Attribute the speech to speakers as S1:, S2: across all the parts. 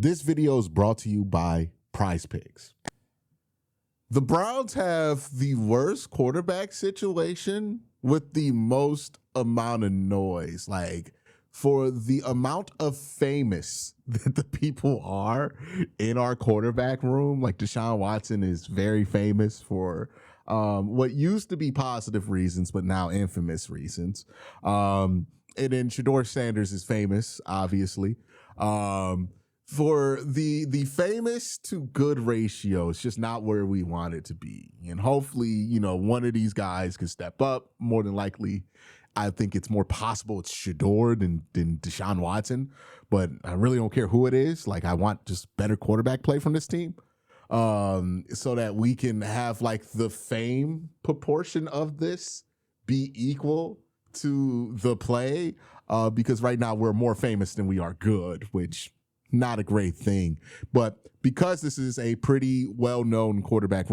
S1: This video is brought to you by PrizePicks. The Browns have the worst quarterback situation with the most amount of noise. Like, for the amount of famous that the people are in our quarterback room, like Deshaun Watson is very famous for what used to be positive reasons, but now infamous reasons. And then Shedeur Sanders is famous, obviously. For the famous to good ratio, it's just not where we want it to be. And hopefully, one of these guys can step up. More than likely, I think it's more possible it's Shedeur than Deshaun Watson. But I really don't care who it is. Like, I want just better quarterback play from this team, so that we can have like the fame proportion of this be equal to the play. Because right now we're more famous than we are good, which not a great thing. But because this is a pretty well-known quarterback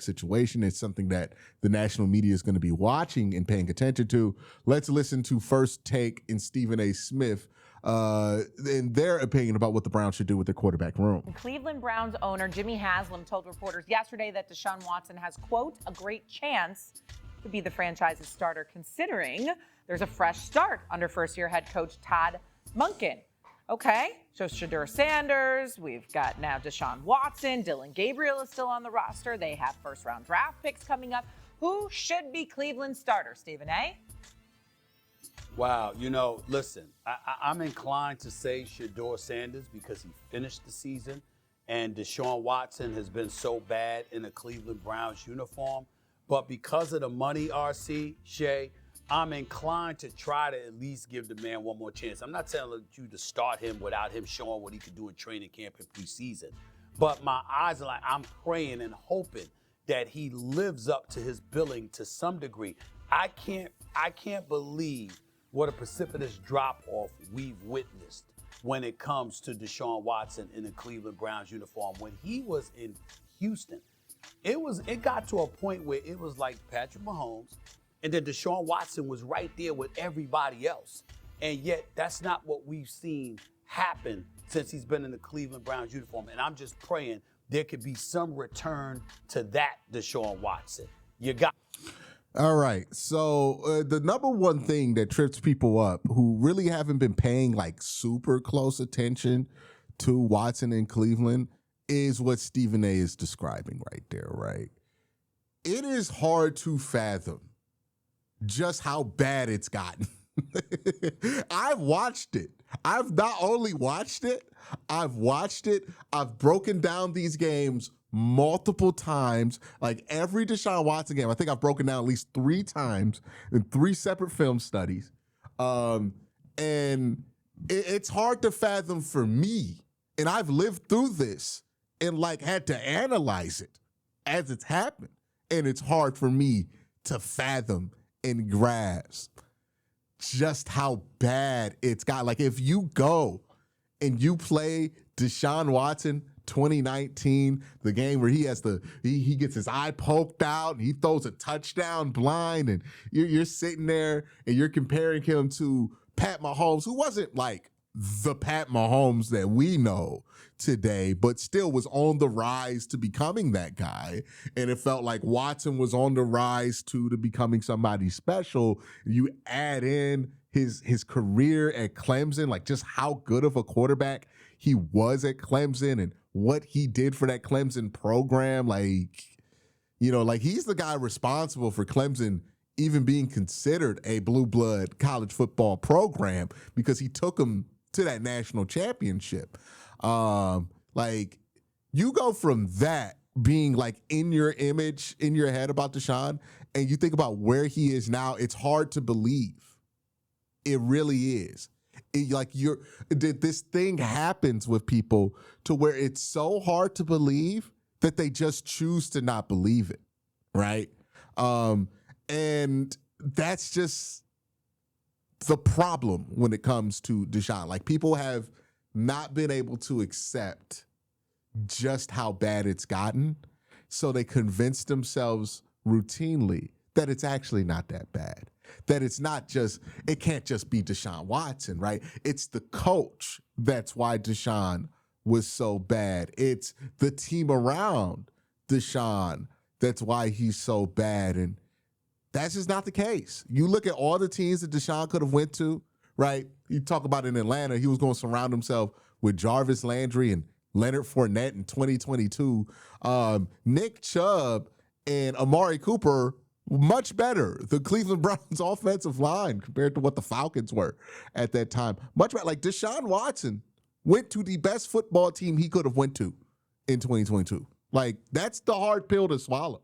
S1: situation, it's something that the national media is going to be watching and paying attention to. Let's listen to First Take and Stephen A. Smith in their opinion about what the Browns should do with their quarterback room.
S2: Cleveland Browns owner Jimmy Haslam told reporters yesterday that Deshaun Watson has, quote, a great chance to be the franchise's starter, considering there's a fresh start under first-year head coach Todd Monken. Okay, so Shedeur Sanders, we've got now Deshaun Watson, Dylan Gabriel is still on the roster. They have first-round draft picks coming up. Who should be Cleveland's starter, Stephen A.?
S3: Wow, listen, I'm inclined to say Shedeur Sanders because he finished the season, and Deshaun Watson has been so bad in a Cleveland Browns uniform. But because of the money, RC, Shay, I'm inclined to try to at least give the man one more chance. I'm not telling you to start him without him showing what he could do in training camp and preseason. But my eyes are like, I'm praying and hoping that he lives up to his billing to some degree. I can't believe what a precipitous drop-off we've witnessed when it comes to Deshaun Watson in the Cleveland Browns uniform. When he was in Houston, it got to a point where it was like Patrick Mahomes, and then Deshaun Watson was right there with everybody else. And yet, that's not what we've seen happen since he's been in the Cleveland Browns uniform. And I'm just praying there could be some return to that Deshaun Watson. You got.
S1: All right. So the number one thing that trips people up who really haven't been paying like super close attention to Watson in Cleveland is what Stephen A. is describing right there, right? It is hard to fathom just how bad it's gotten. I've watched it. I've not only watched it, I've watched it. I've broken down these games multiple times. Like every Deshaun Watson game, I think I've broken down at least 3 times in 3 separate film studies. And it's hard to fathom for me. And I've lived through this and like had to analyze it as it's happened. And it's hard for me to fathom and grasp just how bad it's got. Like if you go and you play Deshaun Watson 2019, the game where he gets his eye poked out and he throws a touchdown blind, and you're sitting there and you're comparing him to Pat Mahomes, who wasn't like the Pat Mahomes that we know today, but still was on the rise to becoming that guy. And it felt like Watson was on the rise to becoming somebody special. You add in his career at Clemson, like just how good of a quarterback he was at Clemson and what he did for that Clemson program. Like, like he's the guy responsible for Clemson even being considered a blue blood college football program because he took them to that national championship. Like you go from that being like in your image, in your head about Deshaun, and you think about where he is now, it's hard to believe. It really is. This thing happens with people to where it's so hard to believe that they just choose to not believe it, right? And that's just the problem when it comes to Deshaun. Like people have not been able to accept just how bad it's gotten, so they convince themselves routinely that it's actually not that bad. That it can't just be Deshaun Watson, right? It's the coach that's why Deshaun was so bad. It's the team around Deshaun that's why he's so bad. And that's just not the case. You look at all the teams that Deshaun could have went to, right? You talk about in Atlanta, he was going to surround himself with Jarvis Landry and Leonard Fournette in 2022. Nick Chubb and Amari Cooper, much better. The Cleveland Browns offensive line compared to what the Falcons were at that time. Much better. Like Deshaun Watson went to the best football team he could have went to in 2022. Like, that's the hard pill to swallow.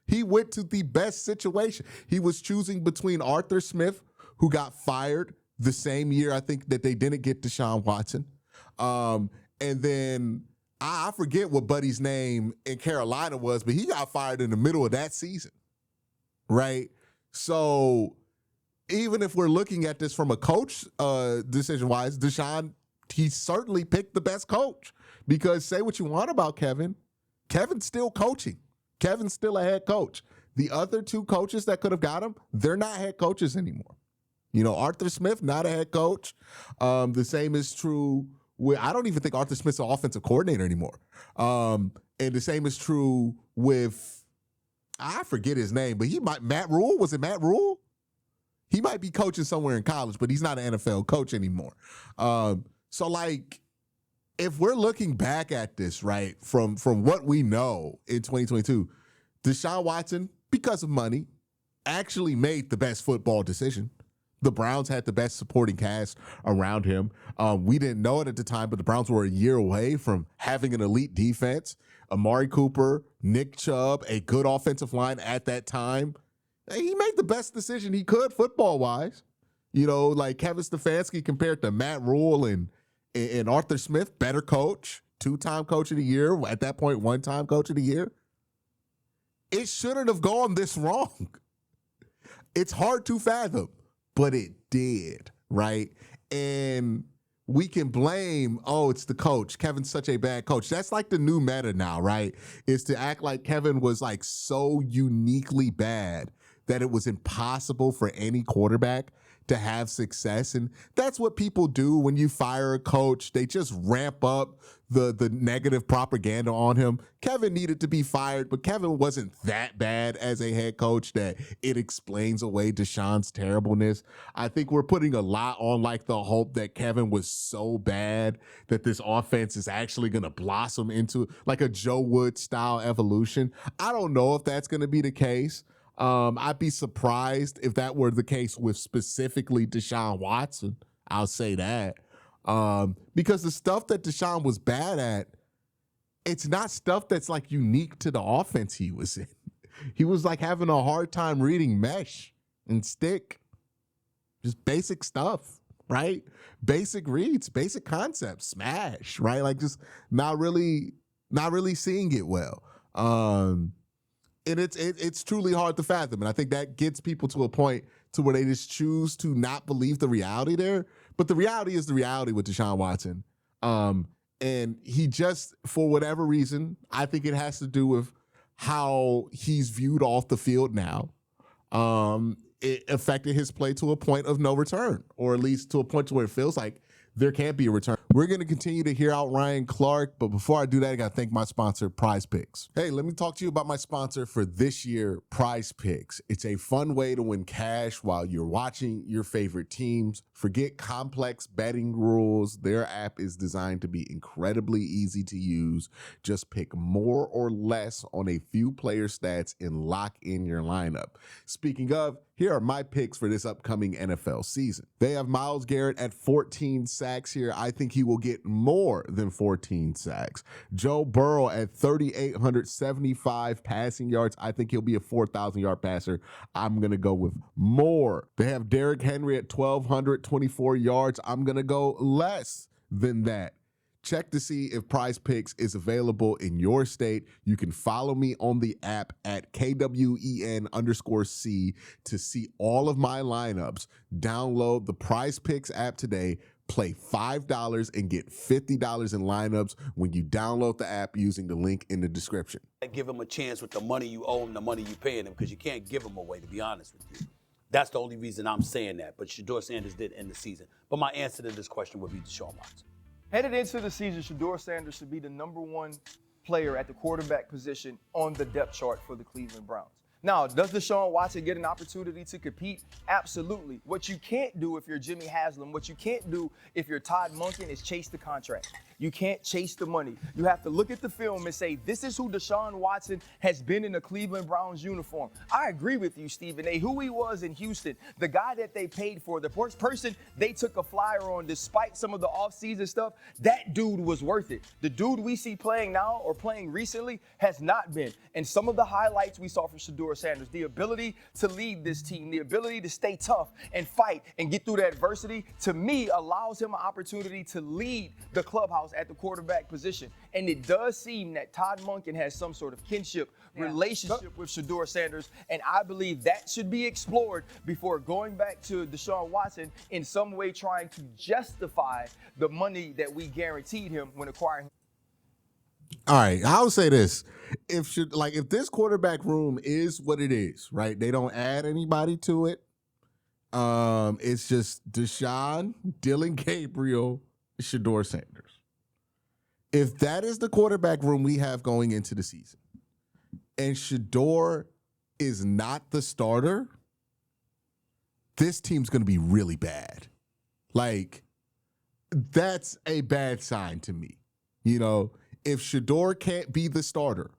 S1: He went to the best situation. He was choosing between Arthur Smith, who got fired the same year, I think, that they didn't get Deshaun Watson. And then I forget what Buddy's name in Carolina was, but he got fired in the middle of that season, right? So even if we're looking at this from a coach decision-wise, Deshaun, he certainly picked the best coach, because say what you want about Kevin, Kevin's still coaching. Kevin's still a head coach. The other two coaches that could have got him, they're not head coaches anymore. You know, Arthur Smith, not a head coach. The same is true with, I don't even think Arthur Smith's an offensive coordinator anymore. And the same is true with, I forget his name, but Matt Rule? Was it Matt Rule? He might be coaching somewhere in college, but he's not an NFL coach anymore. So, like, if we're looking back at this, right, from what we know in 2022, Deshaun Watson, because of money, actually made the best football decision. The Browns had the best supporting cast around him. We didn't know it at the time, but the Browns were a year away from having an elite defense. Amari Cooper, Nick Chubb, a good offensive line at that time. He made the best decision he could football-wise. You know, like Kevin Stefanski compared to Matt Rule and Arthur Smith, better coach, 2-time coach of the year, at that point, 1-time coach of the year. It shouldn't have gone this wrong. It's hard to fathom, but it did, right? And we can blame, it's the coach. Kevin's such a bad coach. That's like the new meta now, right? Is to act like Kevin was like so uniquely bad that it was impossible for any quarterback to have success. And that's what people do when you fire a coach. They just ramp up the negative propaganda on him. Kevin needed to be fired, but Kevin wasn't that bad as a head coach that it explains away Deshaun's terribleness. I think we're putting a lot on like the hope that Kevin was so bad that this offense is actually going to blossom into like a Joe Wood style evolution. I don't know if that's going to be the case. I'd be surprised if that were the case with specifically Deshaun Watson. I'll say that. Because the stuff that Deshaun was bad at, it's not stuff that's like unique to the offense he was in. He was like having a hard time reading mesh and stick. Just basic stuff, right? Basic reads, basic concepts, smash, right? Like just not really seeing it well. And it's truly hard to fathom. And I think that gets people to a point to where they just choose to not believe the reality there. But the reality is the reality with Deshaun Watson. And he just, for whatever reason, I think it has to do with how he's viewed off the field now. It affected his play to a point of no return, or at least to a point to where it feels like there can't be a return. We're going to continue to hear out Ryan Clark, but before I do that, I got to thank my sponsor, PrizePicks. Hey, let me talk to you about my sponsor for this year, PrizePicks. It's a fun way to win cash while you're watching your favorite teams. Forget complex betting rules. Their app is designed to be incredibly easy to use. Just pick more or less on a few player stats and lock in your lineup. Speaking of, here are my picks for this upcoming NFL season. They have Myles Garrett at 14 sacks here. I think he will get more than 14 sacks. Joe Burrow at 3,875 passing yards. I think he'll be a 4,000-yard passer. I'm going to go with more. They have Derrick Henry at 1,224 yards. I'm going to go less than that. Check to see if PrizePicks is available in your state. You can follow me on the app at KWEN_C to see all of my lineups. Download the PrizePicks app today. Play $5 and get $50 in lineups when you download the app using the link in the description.
S3: Give them a chance with the money you owe them, the money you paying them, because you can't give them away, to be honest with you. That's the only reason I'm saying that. But Shedeur Sanders did end the season. But my answer to this question would be Deshaun Watson.
S4: Headed into the season, Shedeur Sanders should be the #1 player at the quarterback position on the depth chart for the Cleveland Browns. Now, does Deshaun Watson get an opportunity to compete? Absolutely. What you can't do if you're Jimmy Haslam, what you can't do if you're Todd Monken is chase the contract. You can't chase the money. You have to look at the film and say, this is who Deshaun Watson has been in a Cleveland Browns uniform. I agree with you, Stephen A. Who he was in Houston, the guy that they paid for, the person they took a flyer on despite some of the offseason stuff, that dude was worth it. The dude we see playing now or playing recently has not been. And some of the highlights we saw from Shedeur Sanders, the ability to lead this team, the ability to stay tough and fight and get through the adversity, to me, allows him an opportunity to lead the clubhouse at the quarterback position. And it does seem that Todd Monken has some sort of kinship relationship with Shedeur Sanders, and I believe that should be explored before going back to Deshaun Watson in some way trying to justify the money that we guaranteed him when acquiring him.
S1: All right, I'll say this. If this quarterback room is what it is, right? They don't add anybody to it. It's just Deshaun, Dylan Gabriel, Shedeur Sanders. If that is the quarterback room we have going into the season, and Shedeur is not the starter, this team's going to be really bad. Like, that's a bad sign to me. You know, if Shedeur can't be the starter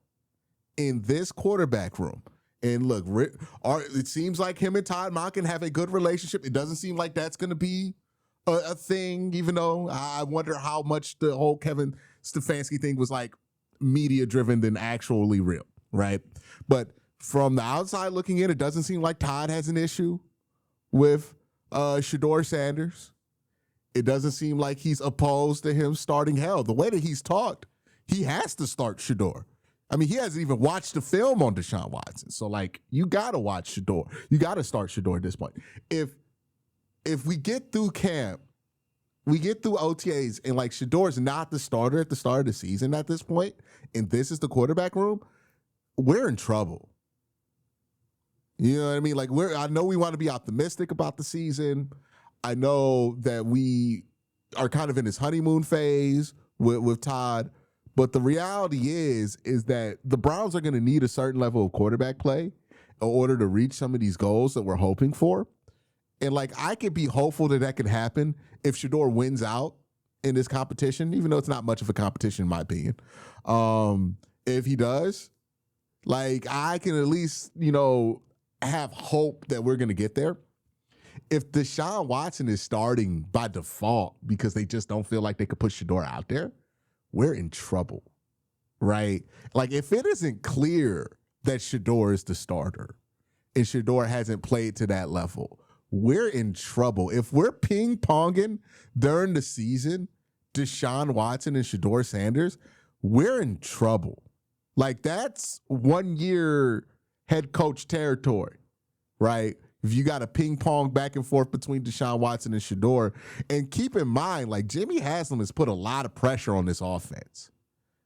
S1: in this quarterback room, and look, it seems like him and Todd Monken have a good relationship. It doesn't seem like that's going to be a thing, even though I wonder how much the whole Kevin Stefanski thing was like media driven than actually real, right? But from the outside looking in, it doesn't seem like Todd has an issue with Shedeur Sanders. It doesn't seem like he's opposed to him starting. Hell, the way that he's talked, he has to start Shedeur. I mean, he hasn't even watched the film on Deshaun Watson. So, like, you got to watch Shedeur. You got to start Shedeur at this point. If we get through camp, we get through OTAs, and, like, Shedeur's not the starter at the start of the season at this point, and this is the quarterback room, we're in trouble. You know what I mean? Like, I know we want to be optimistic about the season. I know that we are kind of in this honeymoon phase with Todd. But the reality is that the Browns are going to need a certain level of quarterback play in order to reach some of these goals that we're hoping for. And, like, I could be hopeful that can happen if Shedeur wins out in this competition, even though it's not much of a competition in my opinion. If he does, like, I can at least, have hope that we're going to get there. If Deshaun Watson is starting by default because they just don't feel like they could put Shedeur out there, we're in trouble, right? Like, if it isn't clear that Shedeur is the starter and Shedeur hasn't played to that level, we're in trouble. If we're ping-ponging during the season, Deshaun Watson and Shedeur Sanders, we're in trouble. Like, that's 1 year head coach territory, right? If you got a ping pong back and forth between Deshaun Watson and Shedeur. And keep in mind, like, Jimmy Haslam has put a lot of pressure on this offense.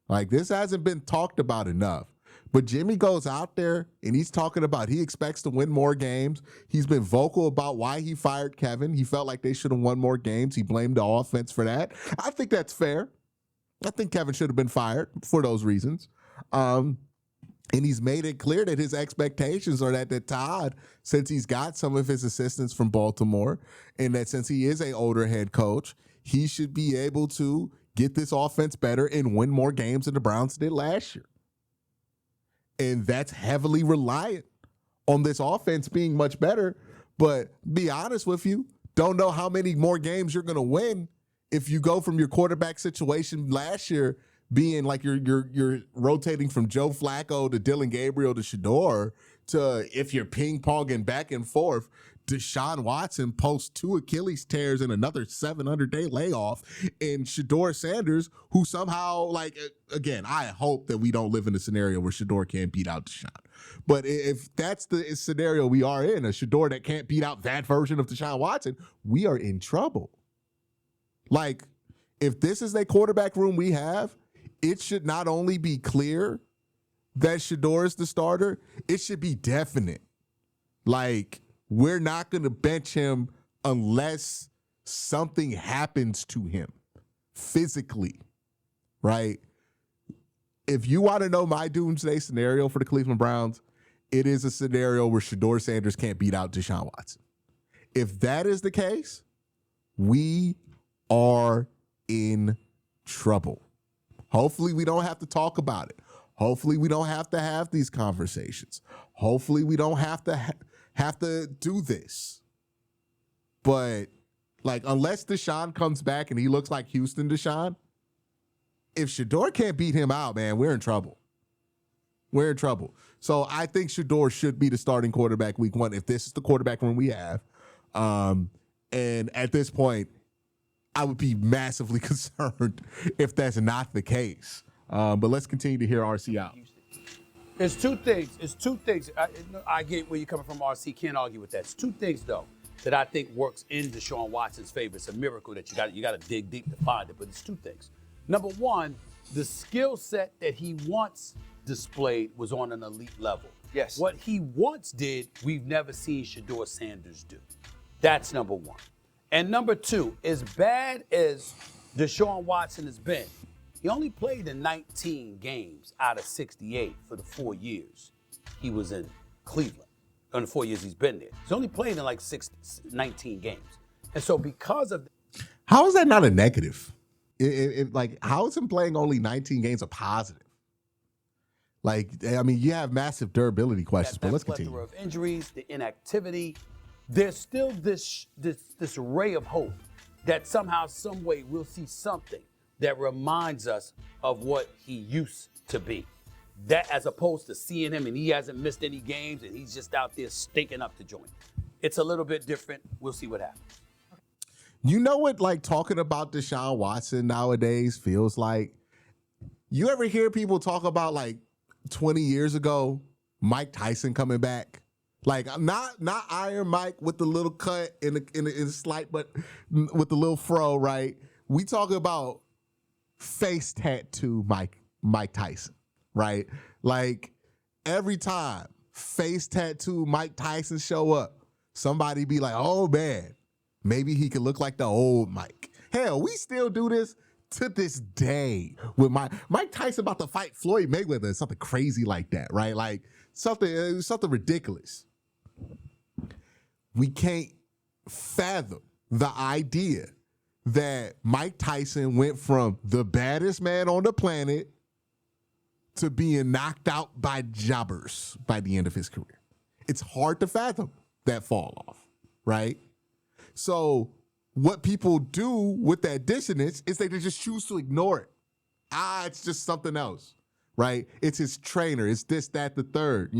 S1: Like, this hasn't been talked about enough. But Jimmy goes out there and he's talking about he expects to win more games. He's been vocal about why he fired Kevin. He felt like they should have won more games. He blamed the offense for that. I think that's fair. I think Kevin should have been fired for those reasons. And he's made it clear that his expectations are that Todd, since he's got some of his assistants from Baltimore, and that since he is an older head coach, he should be able to get this offense better and win more games than the Browns did last year. And that's heavily reliant on this offense being much better. But be honest with you, don't know how many more games you're going to win if you go from your quarterback situation last year being like you're rotating from Joe Flacco to Dylan Gabriel to Shedeur to, if you're ping-ponging back and forth, Deshaun Watson posts 2 Achilles tears and another 700-day layoff, and Shedeur Sanders, who somehow, like, again, I hope that we don't live in a scenario where Shedeur can't beat out Deshaun. But if that's the scenario we are in, a Shedeur that can't beat out that version of Deshaun Watson, we are in trouble. Like, if this is a quarterback room we have, it should not only be clear that Shedeur is the starter, it should be definite. Like, we're not going to bench him unless something happens to him. physically, right? If you want to know my doomsday scenario for the Cleveland Browns, it is a scenario where Shedeur Sanders can't beat out Deshaun Watson. If that is the case, we are in trouble. Hopefully we don't have to talk about it. Hopefully we don't have to have these conversations. Hopefully we don't have to do this. But like, unless Deshaun comes back and he looks like Houston Deshaun, if Shedeur can't beat him out, man, we're in trouble. We're in trouble. So I think Shedeur should be the starting quarterback week 1 if this is the quarterback room we have. And at this point, I would be massively concerned if that's not the case. But let's continue to hear RC out.
S3: It's two things. I get where you're coming from, RC. Can't argue with that. It's two things, though, that I think works in Deshaun Watson's favor. It's a miracle that you got to dig deep to find it. But it's two things. Number one, the skill set that he once displayed was on an elite level.
S4: Yes.
S3: What he once did, we've never seen Shedeur Sanders do. That's number one. And number two, as bad as Deshaun Watson has been, he only played in 19 games out of 68 for the 4 years he was in Cleveland. In the 4 years he's been there. He's only played in like 19 games. And so because of...
S1: How is that not a negative? How is him playing only 19 games a positive? Like, I mean, you have massive durability questions, but let's continue.
S3: Of injuries, the inactivity, there's still this ray of hope that somehow, some way, we'll see something that reminds us of what he used to be. That, as opposed to seeing him and he hasn't missed any games and he's just out there stinking up the joint. It's a little bit different. We'll see what happens.
S1: You know what, like, talking about Deshaun Watson nowadays feels like? You ever hear people talk about, like, 20 years ago, Mike Tyson coming back? Like, not Iron Mike with the little cut in the slight, but with the little fro, right? We talk about face tattoo Mike Tyson, right? Like, every time face tattoo Mike Tyson show up, somebody be like, oh man, maybe he could look like the old Mike. Hell, we still do this to this day with Mike Tyson about to fight Floyd Mayweather, something crazy like that, right? Like something ridiculous. We can't fathom the idea that Mike Tyson went from the baddest man on the planet to being knocked out by jobbers by the end of his career. It's hard to fathom that fall off, right? So what people do with that dissonance is they just choose to ignore it. It's just something else, right? It's his trainer. It's this, that, the third,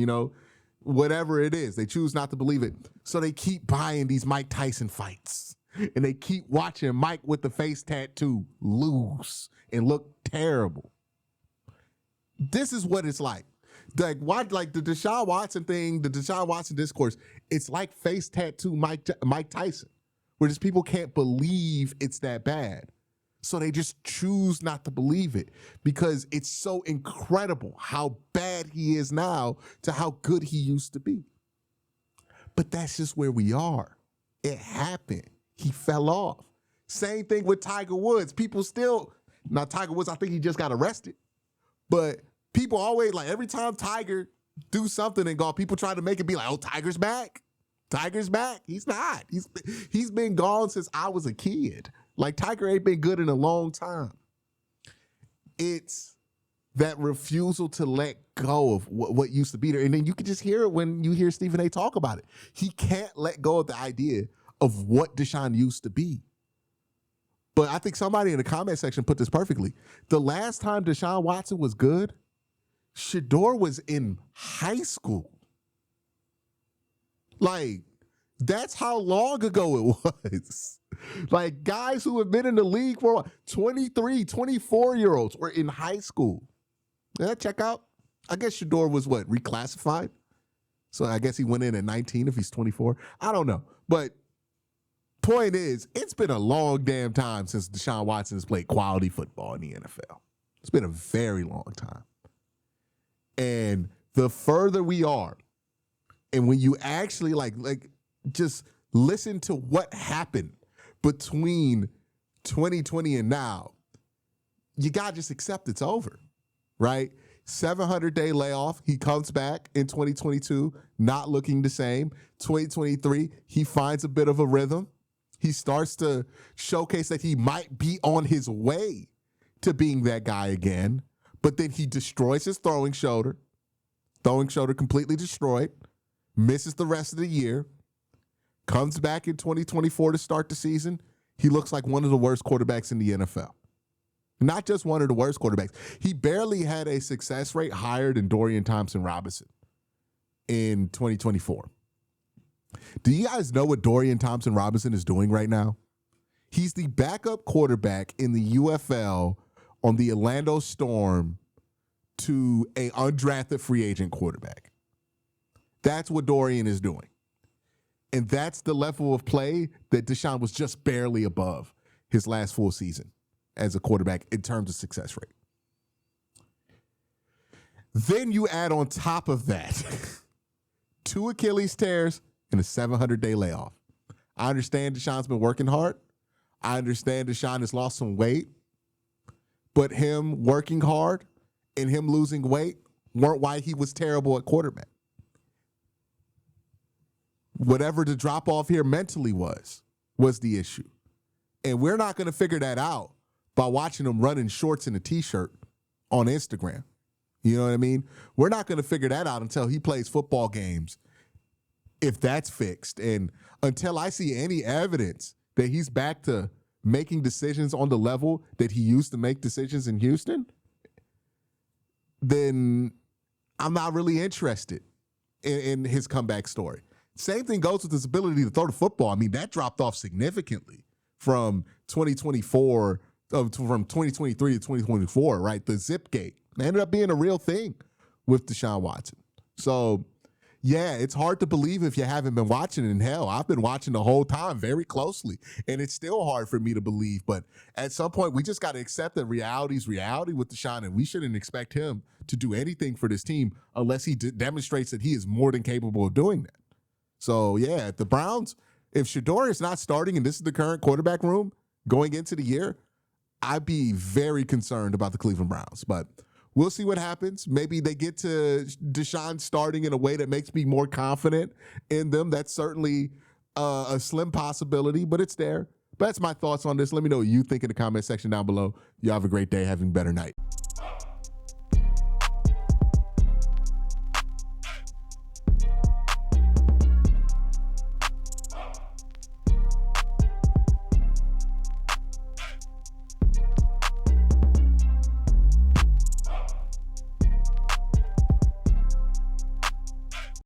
S1: whatever it is. They choose not to believe it. So they keep buying these Mike Tyson fights. And they keep watching Mike with the face tattoo lose and look terrible. This is what it's like. Like the Deshaun Watson thing, the Deshaun Watson discourse, it's like face tattoo Mike Tyson, where just people can't believe it's that bad. So they just choose not to believe it because it's so incredible how bad he is now to how good he used to be. But that's just where we are. It happened. He fell off. Same thing with Tiger Woods. People still, now Tiger Woods, I think he just got arrested. But people always, like, every time Tiger do something in golf, people try to make it be like, oh, Tiger's back. Tiger's back. He's not. He's been gone since I was a kid. Like, Tiger ain't been good in a long time. It's that refusal to let go of what used to be there. And then you can just hear it when you hear Stephen A. talk about it. He can't let go of the idea of what Deshaun used to be. But I think somebody in the comment section put this perfectly. The last time Deshaun Watson was good, Shedeur was in high school. Like, that's how long ago it was. Like, guys who have been in the league for 23, 24-year-olds were in high school. Yeah, check out. I guess Shedeur was reclassified? So I guess he went in at 19 if he's 24. I don't know. But point is, it's been a long damn time since Deshaun Watson has played quality football in the NFL. It's been a very long time. And the further we are, and when you actually like just listen to what happened between 2020 and now, you got to just accept it's over, right? 700-day layoff. He comes back in 2022, not looking the same. 2023, he finds a bit of a rhythm. He starts to showcase that he might be on his way to being that guy again, but then he destroys his throwing shoulder completely destroyed, misses the rest of the year, comes back in 2024 to start the season. He looks like one of the worst quarterbacks in the NFL. Not just one of the worst quarterbacks. He barely had a success rate higher than Dorian Thompson-Robinson in 2024. Do you guys know what Dorian Thompson-Robinson is doing right now? He's the backup quarterback in the UFL on the Orlando Storm to an undrafted free agent quarterback. That's what Dorian is doing. And that's the level of play that Deshaun was just barely above his last full season as a quarterback in terms of success rate. Then you add on top of that 2 Achilles tears and a 700-day layoff. I understand Deshaun's been working hard. I understand Deshaun has lost some weight. But him working hard and him losing weight weren't why he was terrible at quarterback. Whatever the drop-off here mentally was the issue. And we're not going to figure that out by watching him run in shorts and a T-shirt on Instagram. You know what I mean? We're not going to figure that out until he plays football games, if that's fixed. And until I see any evidence that he's back to making decisions on the level that he used to make decisions in Houston, then I'm not really interested in his comeback story. Same thing goes with his ability to throw the football. I mean, that dropped off significantly from 2024, from 2023 to 2024, right? The zip gate ended up being a real thing with Deshaun Watson. So, yeah, it's hard to believe if you haven't been watching it. And hell, I've been watching the whole time very closely, and it's still hard for me to believe. But at some point, we just got to accept that reality's reality with Deshaun, and we shouldn't expect him to do anything for this team unless he demonstrates that he is more than capable of doing that. So, yeah, the Browns, if Shedeur is not starting and this is the current quarterback room going into the year, I'd be very concerned about the Cleveland Browns. But we'll see what happens. Maybe they get to Deshaun starting in a way that makes me more confident in them. That's certainly a slim possibility, but it's there. But that's my thoughts on this. Let me know what you think in the comment section down below. You have a great day. Having a better night.